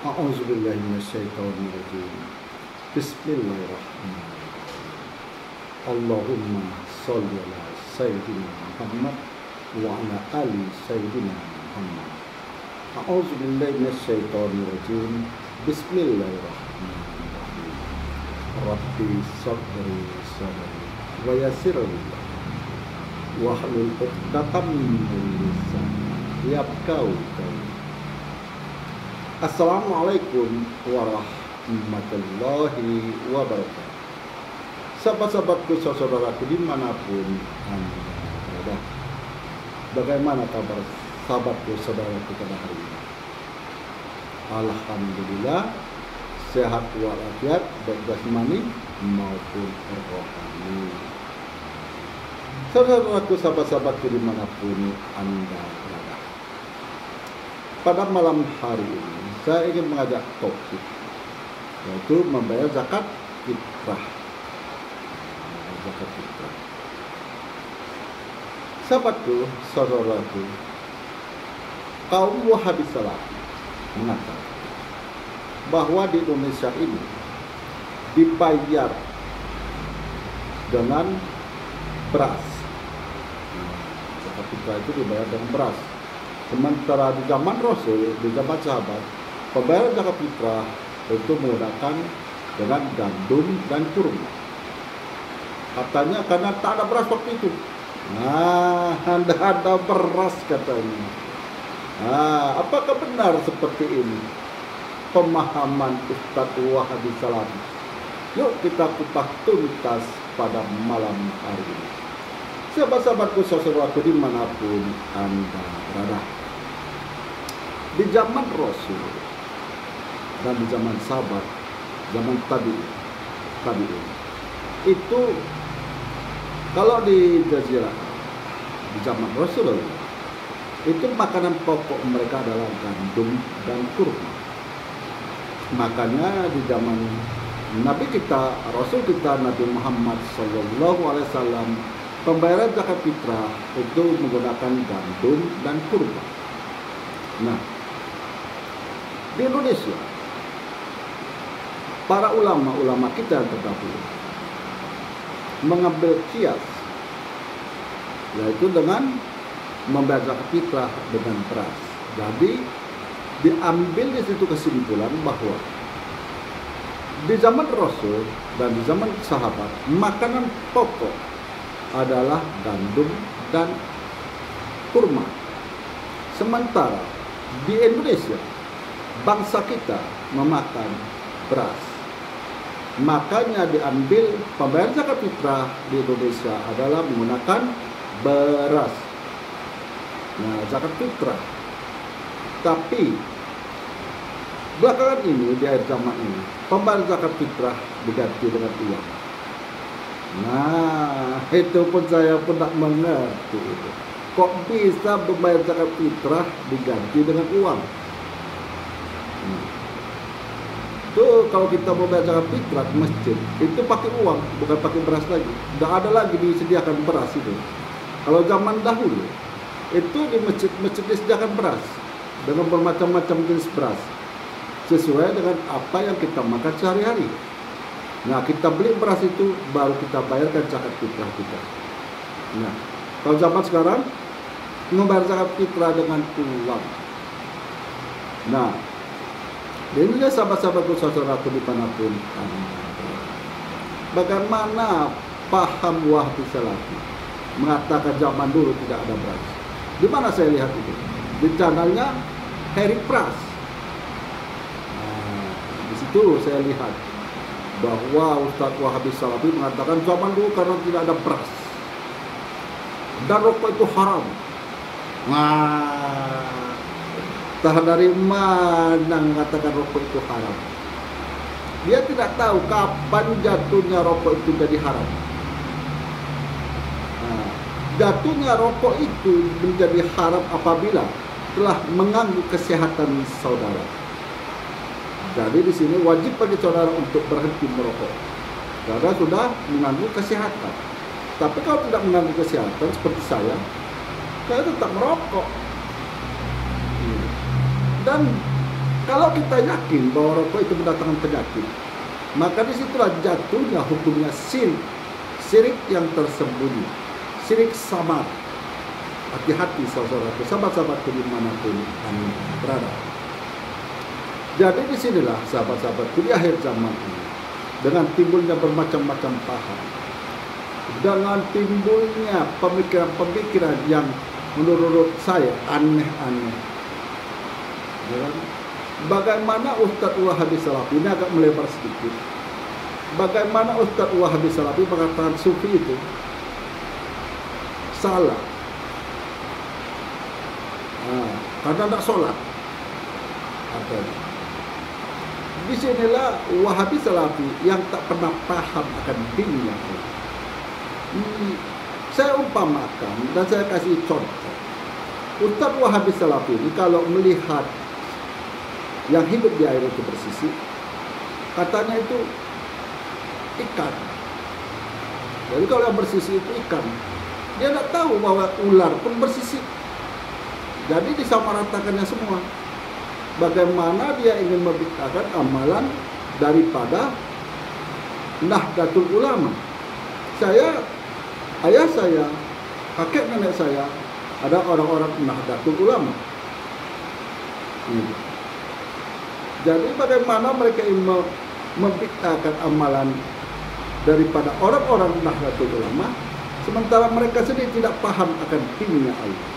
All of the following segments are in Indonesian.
A'udzubillahi minasyaitonirrajim. Bismillahirrahmanirrahim. Allahumma sholli ala sayyidina Muhammad wa ala ali sayyidina Muhammad. A'udzubillahi minasyaitonirrajim. Bismillahirrahmanirrahim. Rabbi shodri sadri wa yassirli wahlul 'uqdatam min lisani yafqahu qawli. Assalamualaikum warahmatullahi wabarakatuh. Sahabat-sahabatku, saudaraku dimanapun Anda berada. Bagaimana kabar sahabatku, saudaraku pada hari ini? Alhamdulillah sehat walafiat baik jasmani maupun rohani. Saudaraku, sahabat-sahabatku dimanapun Anda berada. Pada malam hari ini saya ingin mengajak topik, yaitu membayar zakat fitrah. Zakat fitrah. Sahabatku, saudaraku, kaum Wahabi Salafi mengatakan bahwa di Indonesia ini dibayar dengan beras. Zakat fitrah itu dibayar dengan beras. Sementara di zaman Rasul, di zaman sahabat, pembayaran zakat fitrah itu menggunakan dengan gandum dan kurma. Katanya karena tak ada beras waktu itu. Tidak ada beras katanya. Apakah benar seperti ini pemahaman Ustadz Wahabi Salafi? Yuk kita kupas tuntas pada malam hari ini. Sahabat-sahabatku, saudaraku dimanapun Anda berada. Di zaman Rasul dan di zaman sahabat, zaman tabi'in, itu kalau di Jazirah, di zaman Rasul itu makanan pokok mereka adalah gandum dan kurma. Makanya di zaman Nabi kita, Rasul kita, Nabi Muhammad SAW, pembayaran zakat fitrah itu menggunakan gandum dan kurma. Nah, di Indonesia, para ulama kita yang terdahulu mengambil kias, yaitu dengan membayar zakat fitrah dengan beras. Jadi diambil di situ kesimpulan bahwa di zaman Rasul dan di zaman sahabat, makanan pokok adalah gandum dan kurma. Sementara di Indonesia, bangsa kita memakan beras. Makanya diambil pembayaran zakat fitrah di Indonesia adalah menggunakan beras. Nah, zakat fitrah. Tapi belakangan ini, di akhir zaman ini, pembayaran zakat fitrah diganti dengan uang. Nah, itu pun saya pun tak mengerti itu. Kok bisa membayar zakat fitrah diganti dengan uang? Tuh, kalau kita mau bayar zakat fitrah di masjid, itu pakai uang, bukan pakai beras lagi. Tidak ada lagi disediakan beras itu. Kalau zaman dahulu, itu di masjid disediakan beras dengan bermacam-macam jenis beras, sesuai dengan apa yang kita makan sehari-hari. Nah, kita beli beras itu, baru kita bayarkan zakat fitrah kita. Nah, kalau zaman sekarang, membayar zakat fitrah dengan uang. Nah, di Indonesia, sahabat-sahabatku, saudaraku dimanapun Anda, bagaimana paham Wahabi Salafi mengatakan zaman dulu tidak ada beras? Di mana saya lihat itu? Di channelnya Harry Pras. Nah, di situ saya lihat bahwa Ustadz Wahabi Salafi mengatakan zaman dulu karena tidak ada beras dan rokok itu haram. Nah, entah dari mana mengatakan rokok itu haram. Dia tidak tahu kapan jatuhnya rokok itu jadi haram. Nah, jatuhnya rokok itu menjadi haram apabila telah mengganggu kesehatan saudara. Jadi di sini wajib bagi saudara untuk berhenti merokok karena sudah mengganggu kesehatan. Tapi kalau tidak mengganggu kesehatan seperti saya tetap merokok. Dan Kalau kita yakin bahwa rokok itu mendatangkan penyakit, maka disitulah jatuhnya hukumnya syirik yang tersembunyi, syirik samar. Hati-hati saudaraku, sahabat-sahabatku dimanapun Anda berada. Jadi disinilah sahabat-sahabatku di akhir zaman ini, dengan timbulnya bermacam-macam paham, dengan timbulnya pemikiran-pemikiran yang menurut saya aneh-aneh. Bagaimana Ustadz Wahabi Salafi, ini agak melebar sedikit. Bagaimana Ustadz Wahabi Salafi mengatakan sufi itu salah karena tidak sholat. Disinilah Wahabi Salafi yang tak pernah paham akan dinnya. Saya umpamakan dan saya kasih contoh. Ustadz Wahabi Salafi ini kalau melihat yang hidup di air itu bersisik, katanya itu ikan. Jadi kalau yang bersisik itu ikan, dia tidak tahu bahwa ular pun bersisik. Jadi disamaratakannya semua. Bagaimana dia ingin membicarakan amalan daripada Nahdlatul Ulama. Ayah saya, kakek nenek saya ada orang-orang Nahdlatul Ulama. Jadi bagaimana mereka ingin membicarakan amalan daripada orang-orang Nahdlatul Ulama, sementara mereka sendiri tidak paham akan dinnya Allah.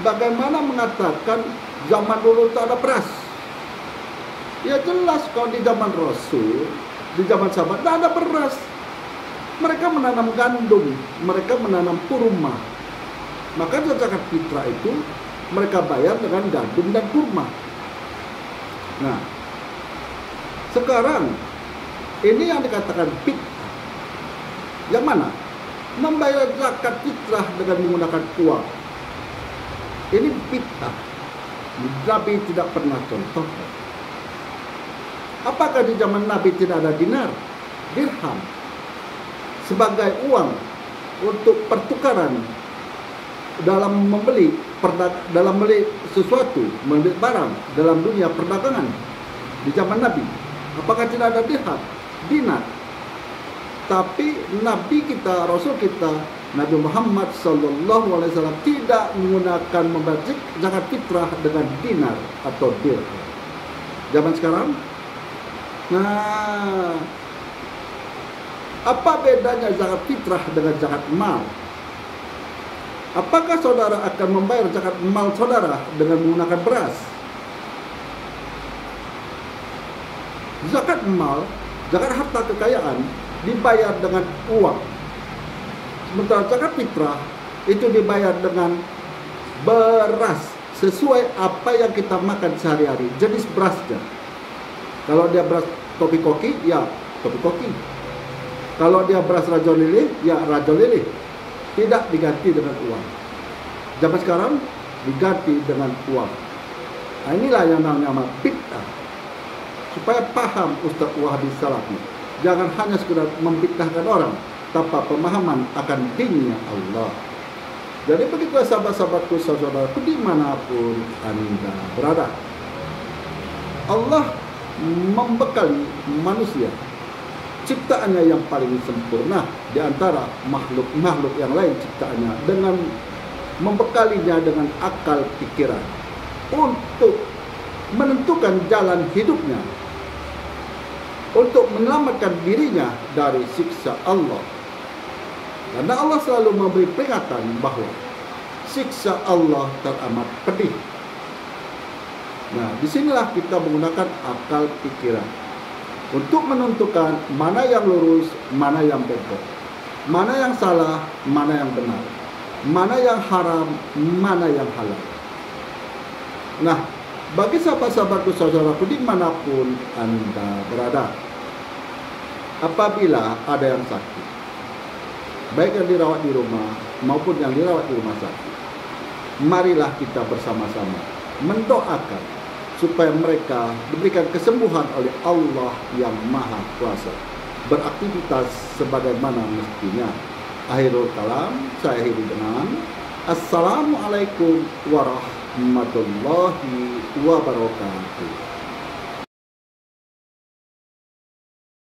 Bagaimana mengatakan zaman dulu tak ada beras? Ya jelas kalau di zaman Rasul, di zaman sahabat tak ada beras. Mereka menanam gandum, mereka menanam kurma. Maka zakat fitrah itu mereka bayar dengan gandum dan kurma. Nah, sekarang ini yang dikatakan bid'ah. Yang mana? Membayar zakat fitrah dengan menggunakan uang. Ini bid'ah. Nabi tidak pernah contoh. Apakah di zaman Nabi tidak ada dinar, dirham sebagai uang untuk pertukaran dalam membeli sesuatu, membeli barang dalam dunia perdagangan di zaman Nabi? Apakah tidak ada dirham, dinar? Tapi Nabi kita, Rasul kita, Nabi Muhammad SAW tidak menggunakan membayar zakat fitrah dengan dinar atau dirham. Zaman sekarang, nah, apa bedanya zakat fitrah dengan zakat mal? Apakah saudara akan membayar zakat mal saudara dengan menggunakan beras? Zakat mal, zakat harta kekayaan dibayar dengan uang. Sementara zakat fitrah itu dibayar dengan beras sesuai apa yang kita makan sehari-hari, jenis berasnya. Kalau dia beras topi koki, ya topi koki. Kalau dia beras rajo lili, ya rajo lili. Tidak diganti dengan uang. Zaman sekarang diganti dengan uang. Nah, inilah yang namanya bid'ah. Supaya paham Ustadz Wahabi Salafi, jangan hanya sekedar membid'ahkan orang tanpa pemahaman akan dinnya Allah. Jadi begitu sahabat-sahabatku, saudaraku dimanapun Anda berada, Allah membekali manusia ciptaannya yang paling sempurna di antara makhluk-makhluk yang lain ciptaannya, dengan membekalinya dengan akal pikiran untuk menentukan jalan hidupnya, untuk menyelamatkan dirinya dari siksa Allah. Karena Allah selalu memberi peringatan bahwa siksa Allah teramat pedih. Nah, disinilah kita menggunakan akal pikiran untuk menentukan mana yang lurus, mana yang bengkok, mana yang salah, mana yang benar, mana yang haram, mana yang halal. Nah, bagi sahabat-sahabatku, saudaraku dimanapun Anda berada, apabila ada yang sakit, baik yang dirawat di rumah maupun yang dirawat di rumah sakit, marilah kita bersama-sama mendoakan supaya mereka diberikan kesembuhan oleh Allah yang Maha Kuasa, beraktivitas sebagaimana mestinya. Akhirul kalam, saya akhiri dengan Assalamualaikum warahmatullahi warahmatullahi wabarakatuh.